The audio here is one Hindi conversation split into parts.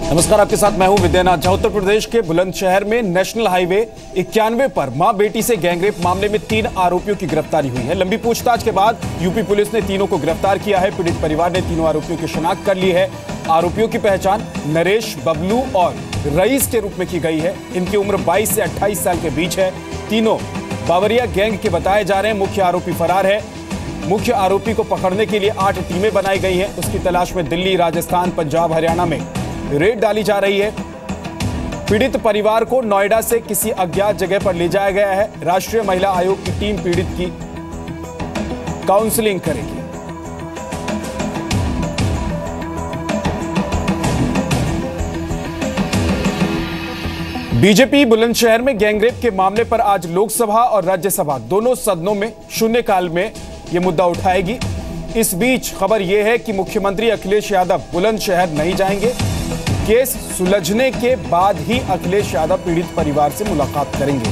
नमस्कार, आपके साथ मैं हूं विद्यानाथ झा। उत्तर प्रदेश के बुलंदशहर में नेशनल हाईवे 91 पर मां बेटी से गैंगरेप मामले में 3 आरोपियों की गिरफ्तारी हुई है। लंबी पूछताछ के बाद यूपी पुलिस ने तीनों को गिरफ्तार किया है। पीड़ित परिवार ने तीनों आरोपियों की शिनाख्त कर ली है। आरोपियों की पहचान नरेश, बबलू और रईस के रूप में की गई है। इनकी उम्र 22 से 28 साल के बीच है। तीनों बावरिया गैंग के बताए जा रहे हैं। मुख्य आरोपी फरार है। मुख्य आरोपी को पकड़ने के लिए 8 टीमें बनाई गई हैं। उसकी तलाश में दिल्ली, राजस्थान, पंजाब, हरियाणा में रेड डाली जा रही है। पीड़ित परिवार को नोएडा से किसी अज्ञात जगह पर ले जाया गया है। राष्ट्रीय महिला आयोग की टीम पीड़ित की काउंसलिंग करेगी। बीजेपी बुलंदशहर में गैंगरेप के मामले पर आज लोकसभा और राज्यसभा दोनों सदनों में शून्यकाल में यह मुद्दा उठाएगी। इस बीच खबर यह है कि मुख्यमंत्री अखिलेश यादव बुलंदशहर नहीं जाएंगे। केस सुलझने के बाद ही अखिलेश यादव पीड़ित परिवार से मुलाकात करेंगे।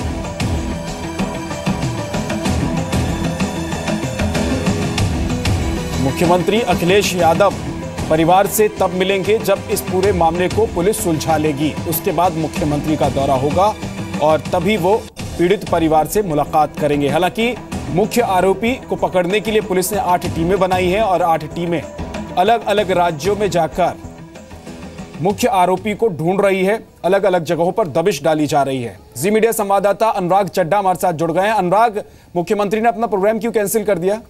मुख्यमंत्री अखिलेश यादव परिवार से तब मिलेंगे जब इस पूरे मामले को पुलिस सुलझा लेगी। उसके बाद मुख्यमंत्री का दौरा होगा और तभी वो पीड़ित परिवार से मुलाकात करेंगे। हालांकि मुख्य आरोपी को पकड़ने के लिए पुलिस ने 8 टीमें बनाई हैं और 8 टीमें अलग अलग राज्यों में जाकर मुख्य आरोपी को ढूंढ रही है। अलग अलग जगहों पर दबिश डाली जा रही है। जी मीडिया संवाददाता अनुराग चड्ढा हमारे साथ जुड़ गए हैं। अनुराग, मुख्यमंत्री ने अपना प्रोग्राम क्यों कैंसिल कर दिया?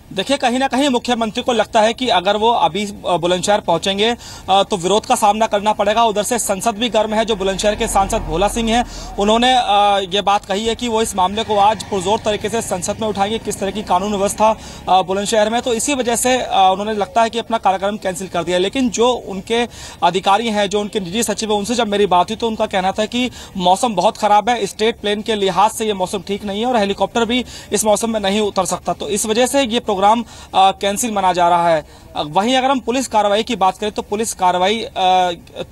देखिए, कहीं ना कहीं मुख्यमंत्री को लगता है कि अगर वो अभी बुलंदशहर पहुंचेंगे तो विरोध का सामना करना पड़ेगा। उधर से संसद भी गर्म है। जो बुलंदशहर के सांसद भोला सिंह हैं, उन्होंने ये बात कही है कि वो इस मामले को आज पुरजोर तरीके से संसद में उठाएंगे, किस तरह की कानून व्यवस्था बुलंदशहर में। तो इसी वजह से उन्होंने लगता है कि अपना कार्यक्रम कैंसिल कर दिया। लेकिन जो उनके अधिकारी हैं, जो उनके निजी सचिव है, उनसे जब मेरी बात हुई तो उनका कहना था कि मौसम बहुत खराब है। स्टेट प्लेन के लिहाज से ये मौसम ठीक नहीं है और हेलीकॉप्टर भी इस मौसम में नहीं उतर सकता। तो इस वजह से ये प्रोग्राम कैंसिल माना जा रहा है। वहीं अगर हम पुलिस कार्रवाई की बात करें तो पुलिस कार्रवाई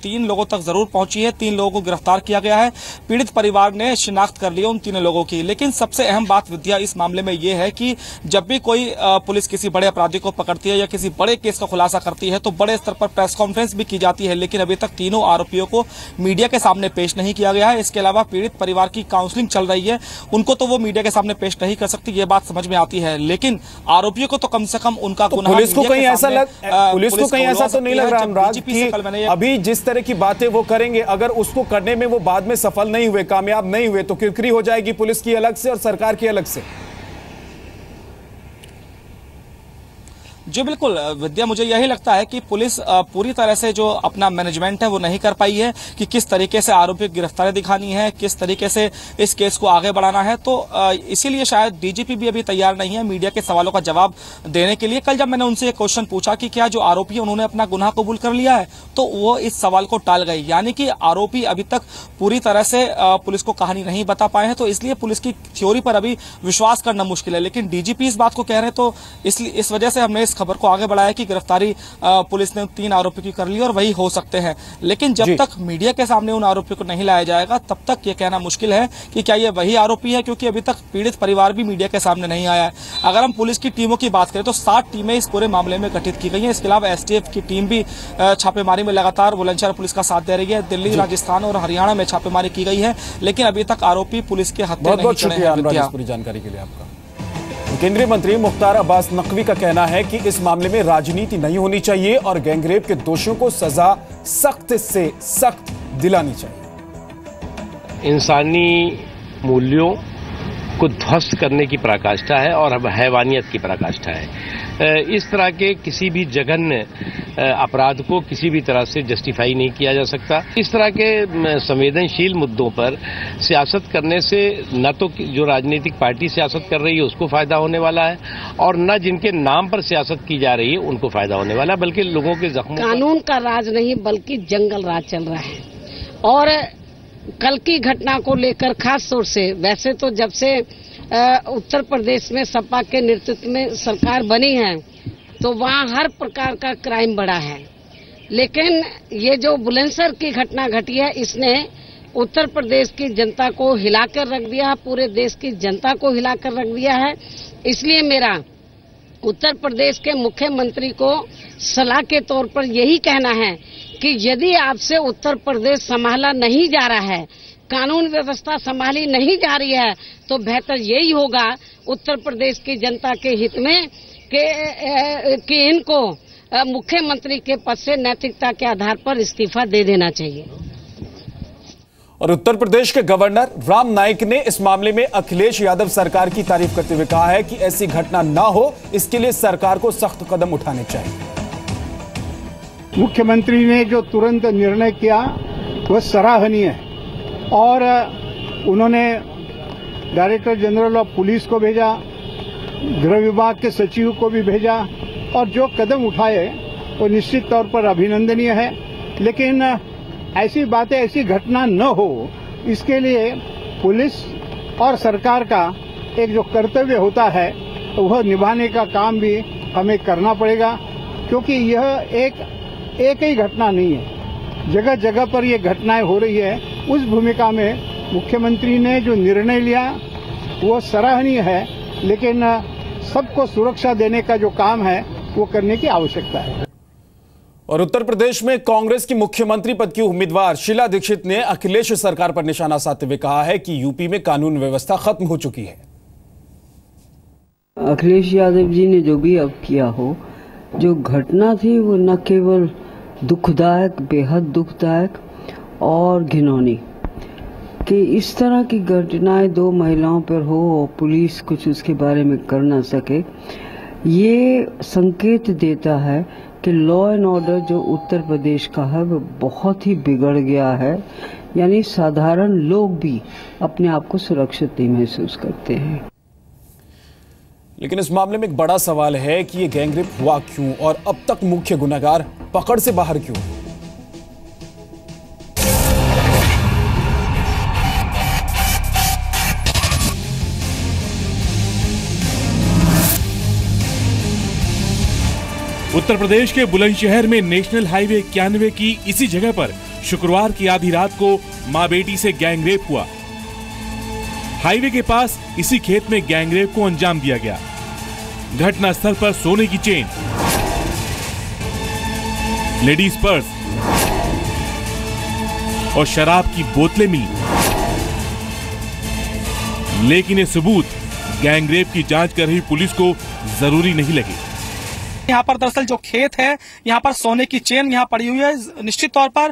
3 लोगों तक जरूर पहुंची है। 3 लोगों को गिरफ्तार किया गया है। पीड़ित परिवार ने शिनाख्त कर ली उन 3 लोगों की। लेकिन सबसे अहम बात विद्या इस मामले में यह है कि जब भी कोई पुलिस किसी बड़े अपराधी को पकड़ती है या किसी बड़े केस का खुलासा करती है तो बड़े स्तर पर प्रेस कॉन्फ्रेंस भी की जाती है। लेकिन अभी तक तीनों आरोपियों को मीडिया के सामने पेश नहीं किया गया है। इसके अलावा पीड़ित परिवार की काउंसलिंग चल रही है, उनको तो वो मीडिया के सामने पेश नहीं कर सकती, ये बात समझ में आती है। लेकिन आरोपियों को तो कम से कम उनका गुनाह पुलिस को कहीं ऐसा तो नहीं लग रहा अनुराग कि अभी जिस तरह की बातें वो करेंगे, अगर उसको करने में वो बाद में सफल नहीं हुए, कामयाब नहीं हुए, तो किरकिरी हो जाएगी पुलिस की अलग से और सरकार की अलग से। जी बिल्कुल विद्या, मुझे यही लगता है कि पुलिस पूरी तरह से जो अपना मैनेजमेंट है वो नहीं कर पाई है कि किस तरीके से आरोपी की गिरफ्तारी दिखानी है, किस तरीके से इस केस को आगे बढ़ाना है। तो इसीलिए शायद डीजीपी भी अभी तैयार नहीं है मीडिया के सवालों का जवाब देने के लिए। कल जब मैंने उनसे एक क्वेश्चन पूछा कि क्या जो आरोपी उन्होंने अपना गुनाह कबूल कर लिया है, तो वो इस सवाल को टाल गए। यानी कि आरोपी अभी तक पूरी तरह से पुलिस को कहानी नहीं बता पाए हैं। तो इसलिए पुलिस की थ्योरी पर अभी विश्वास करना मुश्किल है। लेकिन डीजीपी इस बात को कह रहे हैं, तो इस वजह से हमने खबर को आगे बढ़ाया कि गिरफ्तारी पुलिस ने 3 आरोपियों की कर ली और वही हो सकते हैं। लेकिन जब तक मीडिया के सामने उन आरोपियों को नहीं लाया जाएगा तब तक ये कहना मुश्किल है कि क्या ये वही आरोपी है, क्योंकि अभी तक पीड़ित परिवार भी मीडिया के सामने नहीं आया है। अगर हम पुलिस की टीमों की बात करें तो 7 टीमें इस पूरे मामले में गठित की गई हैं। इसके अलावा एसटीएफ की टीम भी छापेमारी में लगातार बुलंदशहर पुलिस का साथ दे रही है। दिल्ली, राजस्थान और हरियाणा में छापेमारी की गई है, लेकिन अभी तक आरोपी पुलिस के हत्थे नहीं चढ़े हैं। पूरी जानकारी के लिए आपका। केंद्रीय मंत्री मुख्तार अब्बास नकवी का कहना है कि इस मामले में राजनीति नहीं होनी चाहिए और गैंगरेप के दोषियों को सजा सख्त से सख्त दिलानी चाहिए। इंसानी मूल्यों को ध्वस्त करने की पराकाष्ठा है और हैवानियत की पराकाष्ठा है। इस तरह के किसी भी जघन्य अपराध को किसी भी तरह से जस्टिफाई नहीं किया जा सकता। इस तरह के संवेदनशील मुद्दों पर सियासत करने से न तो जो राजनीतिक पार्टी सियासत कर रही है उसको फायदा होने वाला है और न जिनके नाम पर सियासत की जा रही है उनको फायदा होने वाला है, बल्कि लोगों के जख्मों कानून का राज नहीं बल्कि जंगल राज चल रहा है। और कल की घटना को लेकर खास तौर से, वैसे तो जब से उत्तर प्रदेश में सपा के नेतृत्व में सरकार बनी है तो वहाँ हर प्रकार का क्राइम बढ़ा है। लेकिन ये जो बुलंदशहर की घटना घटी है, इसने उत्तर प्रदेश की जनता को हिलाकर रख दिया, पूरे देश की जनता को हिलाकर रख दिया है। इसलिए मेरा उत्तर प्रदेश के मुख्यमंत्री को सलाह के तौर पर यही कहना है कि यदि आपसे उत्तर प्रदेश संभाला नहीं जा रहा है, कानून व्यवस्था संभाली नहीं जा रही है, तो बेहतर यही होगा उत्तर प्रदेश की जनता के हित में कि इनको मुख्यमंत्री के पद से नैतिकता के आधार पर इस्तीफा दे देना चाहिए। और उत्तर प्रदेश के गवर्नर राम नाईक ने इस मामले में अखिलेश यादव सरकार की तारीफ करते हुए कहा है कि ऐसी घटना ना हो, इसके लिए सरकार को सख्त कदम उठाने चाहिए। मुख्यमंत्री ने जो तुरंत निर्णय किया वह सराहनीय है और उन्होंने डायरेक्टर जनरल ऑफ पुलिस को भेजा, गृह विभाग के सचिव को भी भेजा और जो कदम उठाए वो निश्चित तौर पर अभिनंदनीय है। लेकिन ऐसी बातें, ऐसी घटना न हो, इसके लिए पुलिस और सरकार का एक जो कर्तव्य होता है वह निभाने का काम भी हमें करना पड़ेगा, क्योंकि यह एक ही घटना नहीं है, जगह जगह पर ये घटनाएं हो रही है। उस भूमिका में मुख्यमंत्री ने जो निर्णय लिया वो सराहनीय है, लेकिन सबको सुरक्षा देने का जो काम है वो करने की आवश्यकता है। और उत्तर प्रदेश में कांग्रेस की मुख्यमंत्री पद की उम्मीदवार शीला दीक्षित ने अखिलेश सरकार पर निशाना साधते हुए कहा है कि यूपी में कानून व्यवस्था खत्म हो चुकी है। अखिलेश यादव जी ने जो भी अब किया हो, जो घटना थी वो न केवल दुखदायक, बेहद दुखदायक और घिनौनी कि इस तरह की घटनाएं दो महिलाओं पर हो और पुलिस कुछ उसके बारे में कर ना सके, ये संकेत देता है कि लॉ एंड ऑर्डर जो उत्तर प्रदेश का है वो बहुत ही बिगड़ गया है। यानी साधारण लोग भी अपने आप को सुरक्षित नहीं महसूस करते हैं। लेकिन इस मामले में एक बड़ा सवाल है कि ये गैंगरेप हुआ क्यों और अब तक मुख्य गुनहगार पकड़ से बाहर क्यों। उत्तर प्रदेश के बुलंदशहर में नेशनल हाईवे 91 की इसी जगह पर शुक्रवार की आधी रात को मां बेटी से गैंगरेप हुआ। हाईवे के पास इसी खेत में गैंगरेप को अंजाम दिया गया। घटनास्थल पर सोने की चेन, लेडीज पर्स और शराब की बोतलें मिली, लेकिन ये सबूत गैंगरेप की जांच कर रही पुलिस को जरूरी नहीं लगे। यहाँ पर दरअसल जो खेत है, यहाँ पर सोने की चेन यहाँ पड़ी हुई है। निश्चित तौर पर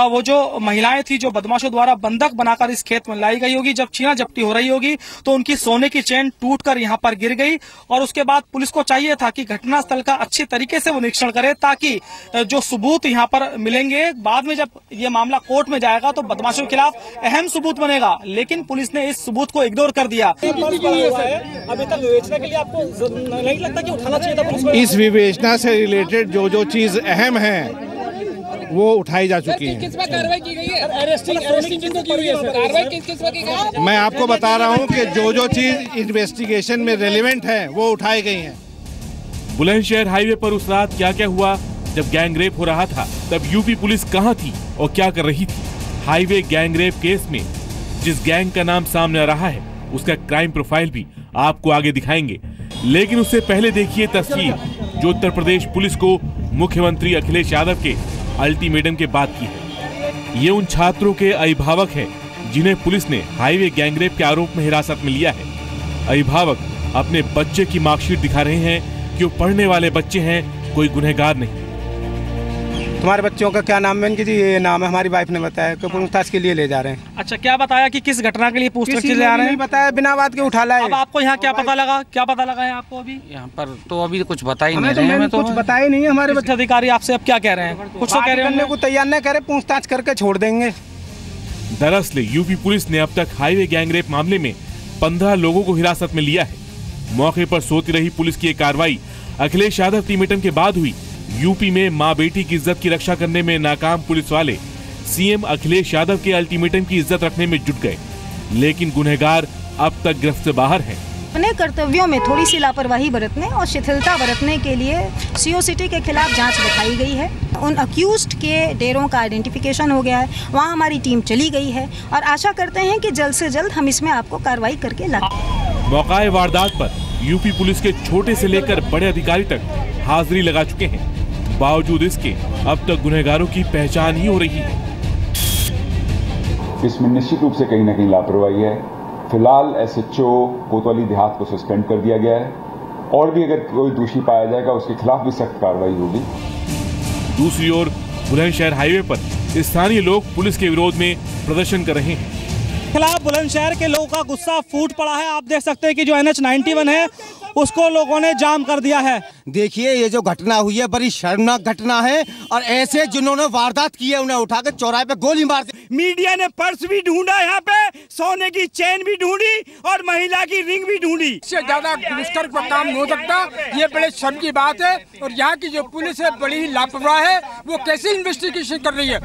वो जो महिलाएं थी जो बदमाशों द्वारा बंधक बनाकर इस खेत में लाई गई होगी, जब छीना झपटी हो रही होगी तो उनकी सोने की चेन टूटकर यहाँ पर गिर गई। और उसके बाद पुलिस को चाहिए था कि घटनास्थल का अच्छी तरीके से वो निरीक्षण करे, ताकि जो सबूत यहाँ पर मिलेंगे बाद में जब ये मामला कोर्ट में जाएगा तो बदमाशों के खिलाफ अहम सबूत बनेगा। लेकिन पुलिस ने इस सबूत को इग्नोर कर दिया। अभी तक विवेचना के लिए आपको नहीं लगता कि उठाना चाहिए था पुलिस को? इस विवेचना से रिलेटेड जो चीज अहम है वो उठाई जा चुकी है। किस पर कार्रवाई की गई है? कार्रवाई मैं आपको बता रहा हूं कि जो चीज इन्वेस्टिगेशन में रेलेवेंट है वो उठाई गई है। बुलंदशहर हाईवे पर उस रात क्या क्या हुआ जब गैंगरेप हो रहा था, तब यूपी पुलिस कहां थी और क्या कर रही थी? हाईवे गैंगरेप केस में जिस गैंग का नाम सामने आ रहा है उसका क्राइम प्रोफाइल भी आपको आगे दिखाएंगे। लेकिन उससे पहले देखिए तस्वीर जो उत्तर प्रदेश पुलिस को मुख्यमंत्री अखिलेश यादव के अल्टीमेटम के बाद की है। ये उन छात्रों के अभिभावक हैं जिन्हें पुलिस ने हाईवे गैंगरेप के आरोप में हिरासत में लिया है। अभिभावक अपने बच्चे की मार्कशीट दिखा रहे हैं कि वो पढ़ने वाले बच्चे हैं, कोई गुनहगार नहीं। तुम्हारे बच्चों का क्या नाम है? जी ये नाम है, हमारी वाइफ ने बताया कि पूछताछ के लिए ले जा रहे हैं। अच्छा, क्या बताया कि किस घटना के लिए पूछताछ के लिए आ रहे हैं? नहीं बताया, बिना बात के उठा लाए। अब आपको यहाँ क्या पता लगा? क्या पता लगा है आपको अभी? यहाँ पर तो अभी कुछ बता ही नहीं रहे हैं। कुछ बताया नहीं है हमारे बच्चे। अधिकारी आपसे अब क्या कह रहे हैं? कुछ तो कह रहे हैं, को तैयार नहीं करे, पूछताछ करके छोड़ देंगे। दरअसल यूपी पुलिस ने अब तक हाईवे गैंगरेप मामले में 15 लोगों को हिरासत में लिया है। मौके पर सोती रही पुलिस की कार्रवाई अखिलेश यादव अल्टीमेटम के बाद हुई। यूपी में मां बेटी की इज्जत की रक्षा करने में नाकाम पुलिस वाले सीएम अखिलेश यादव के अल्टीमेटम की इज्जत रखने में जुट गए, लेकिन गुनहगार अब तक गिरफ्त से बाहर हैं। अपने कर्तव्यों में थोड़ी सी लापरवाही बरतने और शिथिलता बरतने के लिए सीओ सिटी के खिलाफ जांच दिखाई गई है। उन अक्यूज्ड के डेरों का आइडेंटिफिकेशन हो गया है, वहां हमारी टीम चली गई है और आशा करते हैं कि जल्द से जल्द हम इसमें आपको कार्रवाई करके लाएं। मौकाए वारदात पर यूपी पुलिस के छोटे से लेकर बड़े अधिकारी तक हाजिरी लगा चुके हैं। बावजूद इसके अब तक गुनहगारों की पहचान ही हो रही है। इसमें निश्चित रूप से कहीं ना कहीं लापरवाही है। फिलहाल एसएचओ कोतवाली देहात को सस्पेंड कर दिया गया है और भी अगर कोई दोषी पाया जाएगा उसके खिलाफ भी सख्त कार्रवाई होगी। दूसरी ओर बुलंदशहर हाईवे पर स्थानीय लोग पुलिस के विरोध में प्रदर्शन कर रहे हैं। खिलाफ बुलंदशहर के लोगों का गुस्सा फूट पड़ा है। आप देख सकते हैं कि जो NH-91 है उसको लोगों ने जाम कर दिया है। देखिए ये जो घटना हुई है बड़ी शर्मनाक घटना है और ऐसे जिन्होंने वारदात की है उन्हें उठाकर चौराहे पे गोली मार दी। मीडिया ने पर्स भी ढूंढा, यहाँ पे सोने की चेन भी ढूंढी और महिला की रिंग भी ढूंढी। इससे ज्यादा दुष्कर का काम नहीं हो सकता। ये बड़े शर्म की बात है और यहाँ की जो पुलिस है बड़ी ही लापरवाह है। वो कैसे इन्वेस्टिगेशन कर रही है।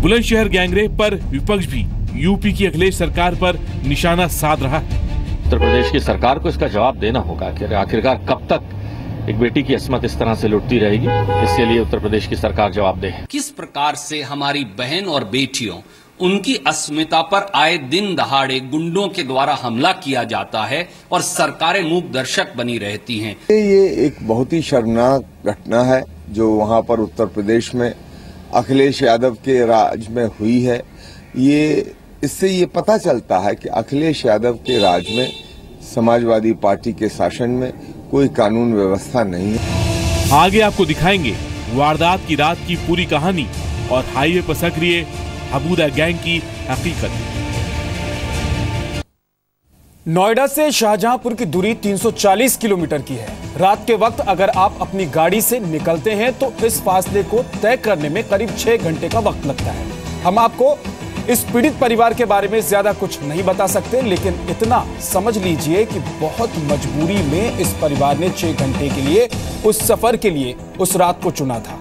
बुलंदशहर गैंगरेप पर विपक्ष भी यूपी की अखिलेश सरकार पर निशाना साध रहा है। उत्तर प्रदेश की सरकार को इसका जवाब देना होगा कि आखिरकार कब तक एक बेटी की अस्मत इस तरह से लुटती रहेगी। इसके लिए उत्तर प्रदेश की सरकार जवाब दे। किस प्रकार से हमारी बहन और बेटियों उनकी अस्मिता पर आए दिन दहाड़े गुंडों के द्वारा हमला किया जाता है और सरकारें मूक दर्शक बनी रहती हैं। ये एक बहुत ही शर्मनाक घटना है जो वहां पर उत्तर प्रदेश में अखिलेश यादव के राज में हुई है। इससे ये पता चलता है कि अखिलेश यादव के राज में समाजवादी पार्टी के शासन में कोई कानून व्यवस्था नहीं है। आगे आपको दिखाएंगे वारदात की रात की पूरी कहानी और हाईवे पर सक्रिय हबूदा गैंग की हकीकत। नोएडा से शाहजहांपुर की दूरी 340 किलोमीटर की है। रात के वक्त अगर आप अपनी गाड़ी से निकलते हैं तो इस फासले को तय करने में करीब 6 घंटे का वक्त लगता है। हम आपको इस पीड़ित परिवार के बारे में ज्यादा कुछ नहीं बता सकते, लेकिन इतना समझ लीजिए कि बहुत मजबूरी में इस परिवार ने 6 घंटे के लिए उस सफर के लिए उस रात को चुना था।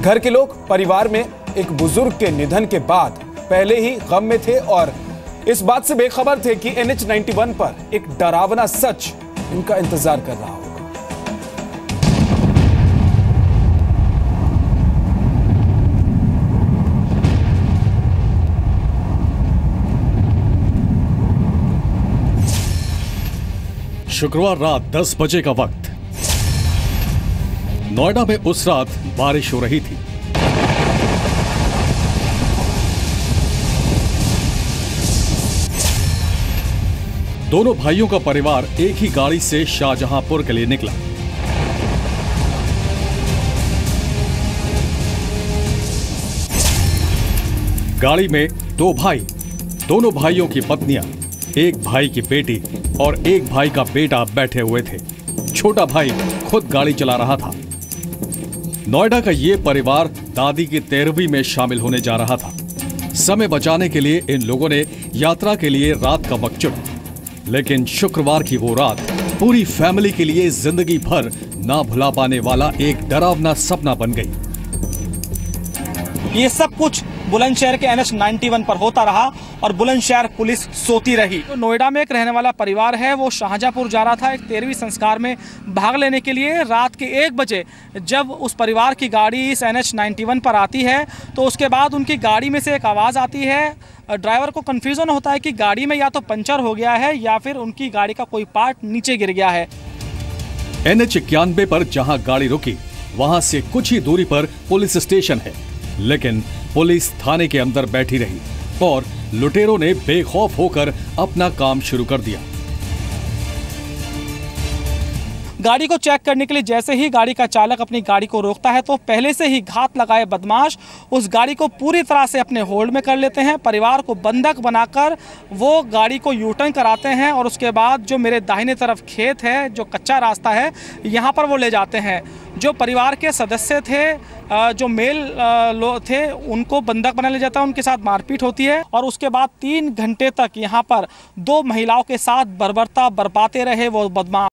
घर के लोग परिवार में एक बुजुर्ग के निधन के बाद पहले ही गम में थे और इस बात से बेखबर थे कि NH-91 पर एक डरावना सच इनका इंतजार कर रहा होगा। शुक्रवार रात 10 बजे का वक्त। नोएडा में उस रात बारिश हो रही थी। दोनों भाइयों का परिवार एक ही गाड़ी से शाहजहांपुर के लिए निकला। गाड़ी में 2 भाई, दोनों भाइयों की पत्नियां, एक भाई की बेटी और एक भाई का बेटा बैठे हुए थे। छोटा भाई खुद गाड़ी चला रहा था। नोएडा का यह परिवार दादी की 13वीं में शामिल होने जा रहा था। समय बचाने के लिए इन लोगों ने यात्रा के लिए रात का वक्त चुना, लेकिन शुक्रवार की वो रात पूरी फैमिली के लिए जिंदगी भर ना भुला पाने वाला एक डरावना सपना बन गई। ये सब कुछ बुलंदशहर के NH-91 पर होता रहा और बुलंदशहर पुलिस सोती रही। तो नोएडा में एक रहने वाला परिवार है, वो शाहजहांपुर जा रहा था एक 13वीं संस्कार में भाग लेने के लिए। रात के 1 बजे जब उस परिवार की गाड़ी इस NH-91 पर आती है तो उसके बाद उनकी गाड़ी में से एक आवाज़ आती है। ड्राइवर को कन्फ्यूजन होता है कि गाड़ी में या तो पंचर हो गया है या फिर उनकी गाड़ी का कोई पार्ट नीचे गिर गया है। NH-91 पर जहां गाड़ी रुकी वहां से कुछ ही दूरी पर पुलिस स्टेशन है, लेकिन पुलिस थाने के अंदर बैठी रही और लुटेरों ने बेखौफ होकर अपना काम शुरू कर दिया। गाड़ी को चेक करने के लिए जैसे ही गाड़ी का चालक अपनी गाड़ी को रोकता है तो पहले से ही घात लगाए बदमाश उस गाड़ी को पूरी तरह से अपने होल्ड में कर लेते हैं। परिवार को बंधक बनाकर वो गाड़ी को यू टर्न कराते हैं और उसके बाद जो मेरे दाहिने तरफ खेत है, जो कच्चा रास्ता है, यहाँ पर वो ले जाते हैं। जो परिवार के सदस्य थे, जो मेल लोग थे, उनको बंधक बना लिया जाता है, उनके साथ मारपीट होती है और उसके बाद 3 घंटे तक यहाँ पर 2 महिलाओं के साथ बर्बरता बरपाते रहे वो बदमाश।